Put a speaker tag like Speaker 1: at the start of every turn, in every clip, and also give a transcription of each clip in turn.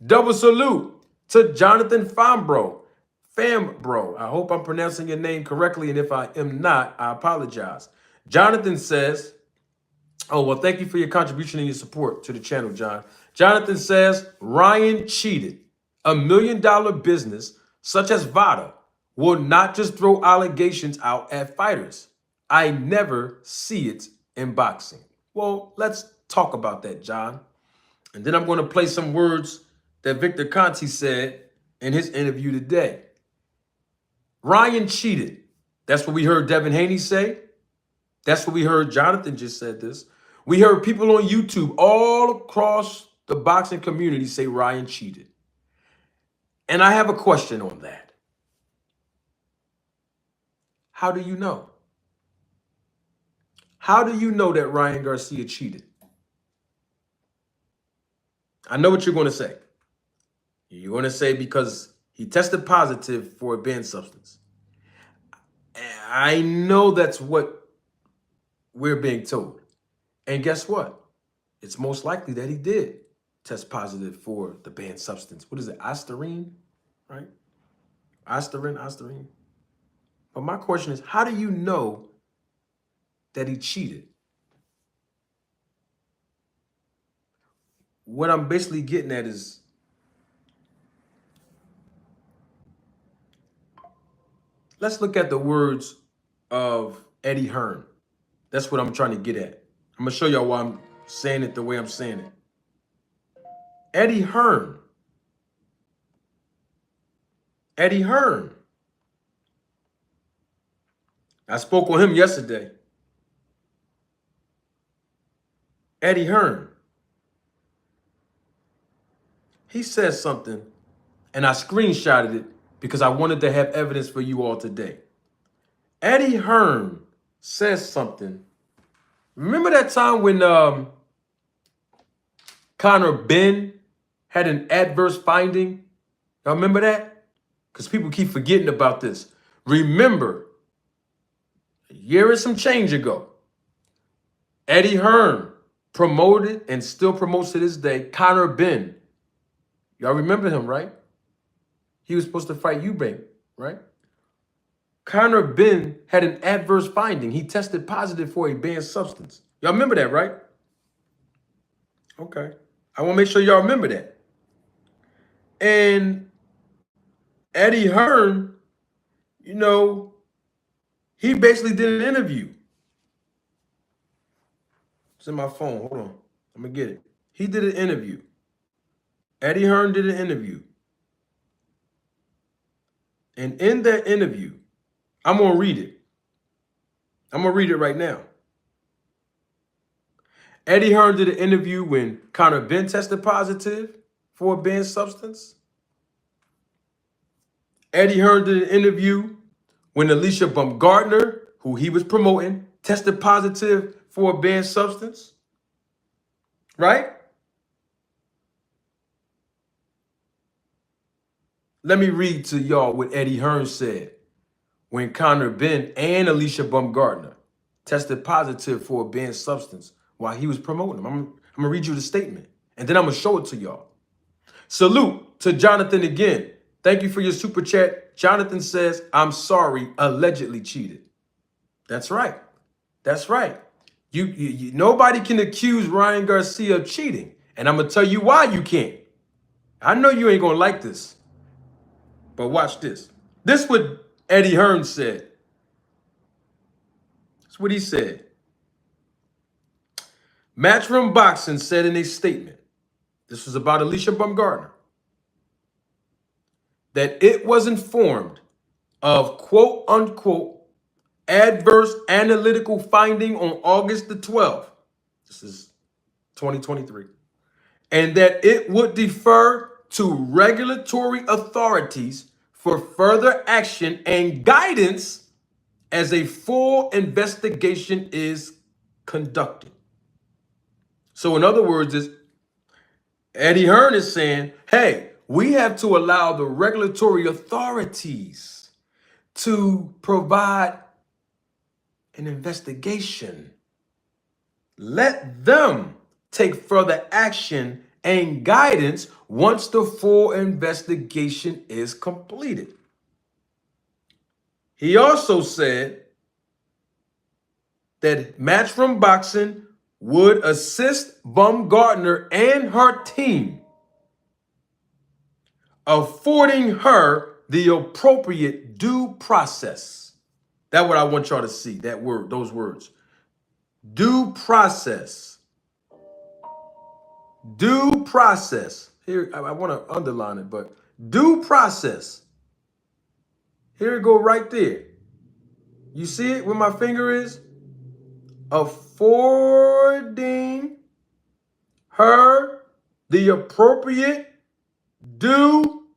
Speaker 1: Double salute to Jonathan Fambro. Fambro. I hope I'm pronouncing your name correctly, and if I am not, I apologize. Jonathan says, oh, well, thank you for your contribution and your support to the channel, John. Jonathan says, Ryan cheated. $1 million business, such as Vada, will not just throw allegations out at fighters. I never see it in boxing. Well, let's talk about that, John. And then I'm going to play some words that Victor Conti said in his interview today. Ryan cheated. That's what we heard Devin Haney say. That's what we heard. Jonathan just said this. We heard people on YouTube all across the boxing community say Ryan cheated. And I have a question on that. How do you know? How do you know that Ryan Garcia cheated? I know what you're going to say. You're going to say because he tested positive for a banned substance. I know that's what we're being told. And guess what? It's most likely that he did test positive for the banned substance. What is it? Ostarine, right? Ostarine. But my question is, how do you know that he cheated? What I'm basically getting at is, let's look at the words of Eddie Hearn. That's what I'm trying to get at. I'm going to show y'all why I'm saying it the way I'm saying it. Eddie Hearn. Eddie Hearn. I spoke with him yesterday. Eddie Hearn. He said something, and I screenshotted it because I wanted to have evidence for you all today. Eddie Hearn says something. Remember that time when Conor Ben had an adverse finding? Y'all remember that? Because people keep forgetting about this. Remember, a year and some change ago, Eddie Hearn promoted and still promotes to this day Conor Ben. Y'all remember him, right? He was supposed to fight Eubank, right? Conor Ben had an adverse finding. He tested positive for a banned substance. Y'all remember that, right? Okay. I want to make sure y'all remember that. And Eddie Hearn, you know, he basically did an interview. It's in my phone. Hold on. I'm going to get it. He did an interview. Eddie Hearn did an interview. And in that interview, I'm going to read it. I'm going to read it right now. Eddie Hearn did an interview when Conor Ben tested positive for a banned substance. Eddie Hearn did an interview when Alicia Baumgartner, who he was promoting, tested positive for a banned substance. Right? Let me read to y'all what Eddie Hearn said when Conor Ben and Alicia Baumgartner tested positive for a banned substance while he was promoting them. I'm going to read you the statement, and then I'm going to show it to y'all. Salute to Jonathan again. Thank you for your super chat. Jonathan says, I'm sorry, allegedly cheated. That's right. That's right. Nobody can accuse Ryan Garcia of cheating, and I'm going to tell you why you can't. I know you ain't going to like this. But watch this. This is what Eddie Hearn said. That's what he said. Matchroom Boxing said in a statement, this was about Alicia Baumgartner, that it was informed of quote unquote adverse analytical finding on August the 12th. This is 2023. And that it would defer to regulatory authorities for further action and guidance as a full investigation is conducted. So in other words, Eddie Hearn is saying, hey, we have to allow the regulatory authorities to provide an investigation. Let them take further action and guidance once the full investigation is completed. He also said that Matchroom Boxing would assist Baumgartner and her team, affording her the appropriate due process. That's what I want y'all to see, that word, those words. Due process. Due process. Here, I want to underline it, but due process. Here it go right there. You see it where my finger is? Affording her the appropriate due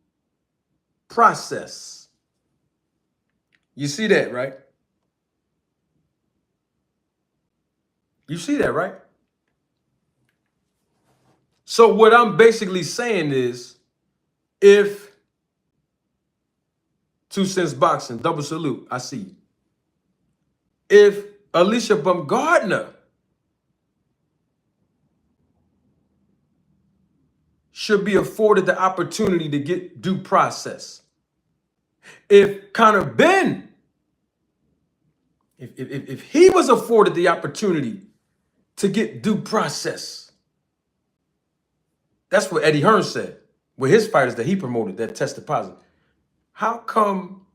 Speaker 1: process. You see that, right? You see that, right? So what I'm basically saying is, if 2 Cents Boxing, double salute, I see you. If Alicia Baumgartner should be afforded the opportunity to get due process, if Conor Ben, if he was afforded the opportunity to get due process, that's what Eddie Hearn said with his fighters that he promoted that tested positive. How come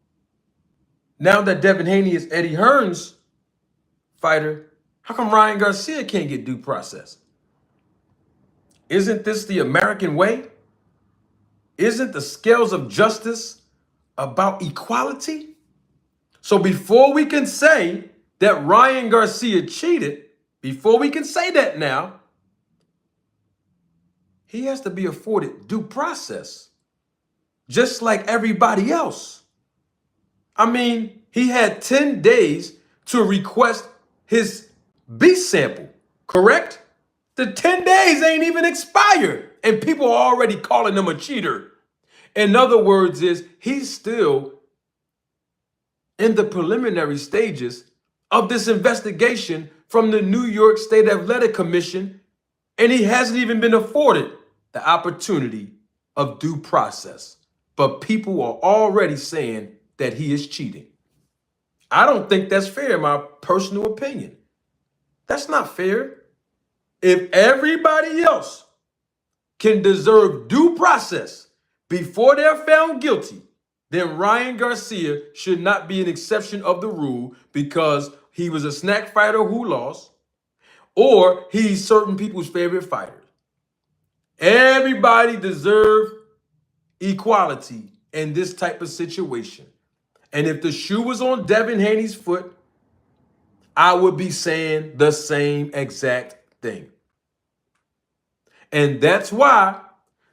Speaker 1: now that Devin Haney is Eddie Hearn's fighter, how come Ryan Garcia can't get due process? Isn't this the American way? Isn't the scales of justice about equality? So before we can say that Ryan Garcia cheated, before we can say that now, he has to be afforded due process, just like everybody else. I mean, he had 10 days to request his B sample, correct? The 10 days ain't even expired, and people are already calling him a cheater. In other words, he's still in the preliminary stages of this investigation from the New York State Athletic Commission, and he hasn't even been afforded the opportunity of due process. But people are already saying that he is cheating. I don't think that's fair, in my personal opinion. That's not fair. If everybody else can deserve due process before they're found guilty, then Ryan Garcia should not be an exception of the rule because he was a snack fighter who lost, or he's certain people's favorite fighter. Everybody deserves equality in this type of situation. And if the shoe was on Devin Haney's foot, I would be saying the same exact thing. And that's why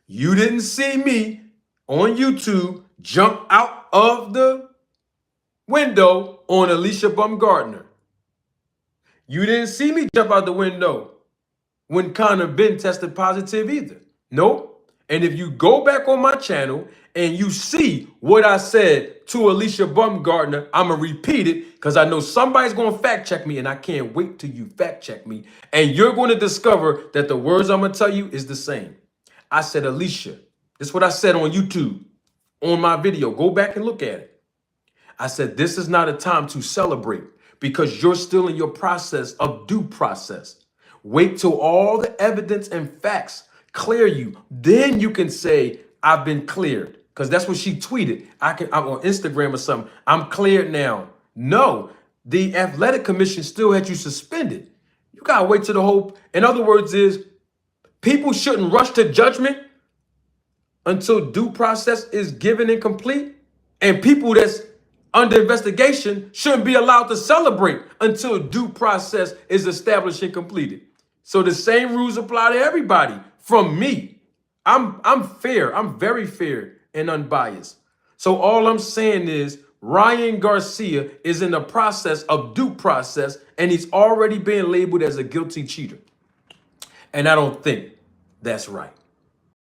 Speaker 1: you didn't see me on YouTube jump out of the window on Alicia Baumgartner. You didn't see me jump out the window when Conor Ben tested positive either. Nope. And if you go back on my channel and you see what I said to Alicia Baumgartner, I'm going to repeat it because I know somebody's going to fact check me, and I can't wait till you fact check me. And you're going to discover that the words I'm going to tell you is the same. I said, Alicia, this is what I said on YouTube, on my video. Go back and look at it. I said, this is not a time to celebrate because you're still in your process of due process. Wait till all the evidence and facts clear you. Then you can say, I've been cleared. Because that's what she tweeted. I'm on Instagram or something. I'm cleared now. No, the athletic commission still had you suspended. You got to wait till the whole, in other words, people shouldn't rush to judgment until due process is given and complete. And people that's under investigation shouldn't be allowed to celebrate until due process is established and completed. So the same rules apply to everybody from me. I'm fair. I'm very fair and unbiased. So all I'm saying is Ryan Garcia is in the process of due process, and he's already being labeled as a guilty cheater. And I don't think that's right.